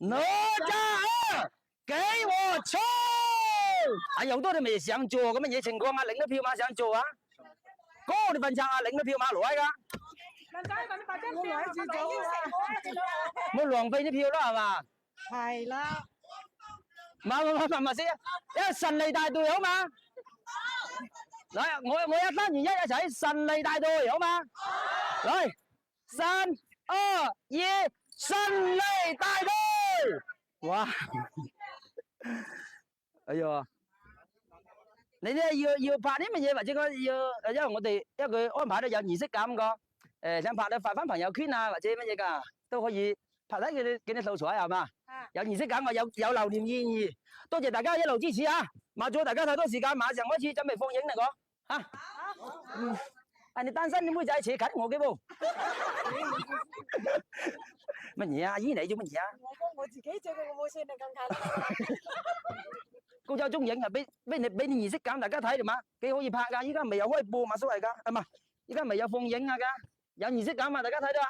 哪吒給我衝！啊，有多你未上座咁嘅嘢情況啊？領咗票碼上座啊？嗰個你笨賊啊，領咗票碼攞㗎？冇浪費啲票啦，係嘛？係啦。咪先，因為神利大隊好嘛？嚟，我一單元一齊神利大隊好嘛？嚟，3、2、1，神利大隊！哇！哎呀，你咧要拍啲乜嘢，或者要，因為我哋因為佢安排得有儀式感個，想拍咧發翻朋友圈啊，或者乜嘢噶，都可以拍睇佢啲素材係嘛？有儀式感個，有留念意義。多謝大家一路支持啊！麻咗大家太多時間，馬上開始準備放映啦，個嚇。啊，你單身啲妹仔扯緊我嘅噃。乜嘢啊？姨你做乜嘢啊？我幫我自己做嘅，我冇算你咁近。高州中影啊，俾你儀式感大家睇嚟嘛，幾可以拍噶。依家未有開播嘛，所謂噶，係嘛？依家未有放映啊噶，有儀式感嘛，大家睇到啊？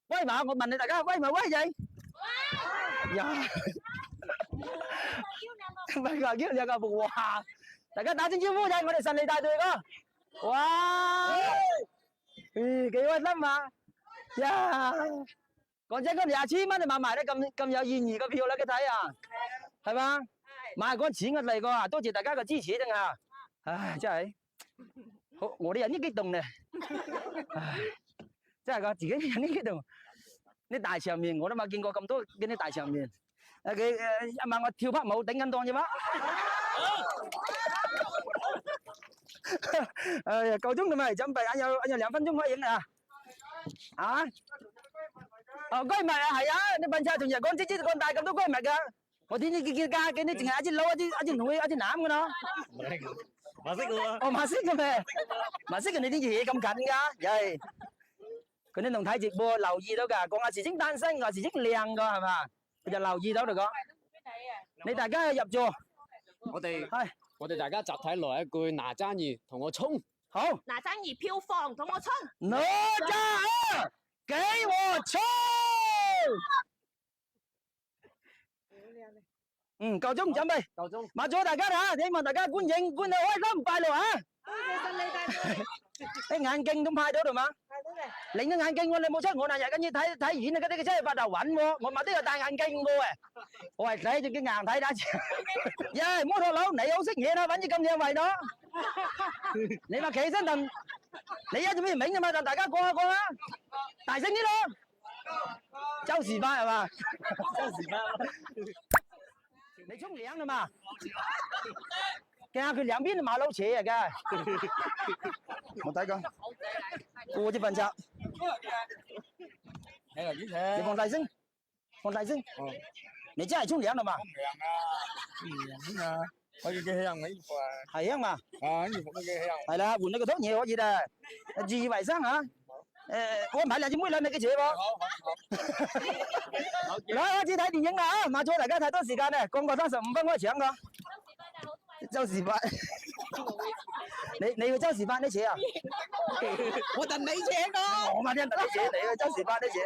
威嘛，我問你大家威咪威仔？威！呀！唔係話叫兩個哇！大家打聲招呼就係我哋神利大隊個。哇！幾開心嘛！呀！講真，嗰20千蚊你買埋得咁有意義嘅票啦，你睇啊，係嘛？買嗰錢嘅嚟個，多謝大家嘅支持真係。唉，真係好，我啲人啲激動咧。唉，真係個自己啲人啲激動。啲大場面我都冇見過咁多嘅啲大場面。佢一晚我跳拍舞頂緊檔啫嘛。哎呀，夠鐘啦咪，準備還有2分鐘開影啊！啊？哦，閨蜜啊，係啊，你笨賊同人講姐講大咁多閨蜜㗎。我天天見家見你淨係一隻佬一隻女一隻男㗎咯。馬色㗎喎。哦，馬色嘅咩？馬色嘅你啲嘢咁近㗎？係。佢哋同睇直播留意到㗎，講阿時清單身，話時清靚㗎係嘛？佢就留意到嚟講。你大家入座。我哋大家集體來一句哪吒兒同我衝。好。哪吒兒票房同我衝。哪吒兒給我衝！夠鐘準備，麻咗大家啦，希望大家觀影觀到開心快樂啊！多謝神利大隊。啲眼鏡都派到度嘛？派到嘅。另一眼鏡喎，你冇出我那日跟住睇演啊，嗰啲真係發頭暈喎，我咪都有戴眼鏡嘅喎，我係睇住啲硬睇打字。耶，摩托佬，你好識嘢啦，揾啲咁嘢為咗。你話企起身同你做咩名啫嘛？同大家講下講下，大聲啲咯。周時發係嘛？周時發。你沖涼啦嘛？驚下佢兩邊馬騮斜啊，梗係。我睇過。過啲笨賊。你放大聲，放大聲。你真係沖涼啦嘛？沖涼啊！我要嘅香嘅衣服啊。係香嘛？啊，衣服都幾香。係啦，換你個拖嘢可以啦，注意衞生嚇。我買兩隻妹兩隻嘅嘢喎。來開始睇電影啦啊！麻咗大家太多時間啦，講過35分開搶個。周時發，你要周時發啲錢啊？我等你請我。我買啲等你錢，你去周時發啲錢。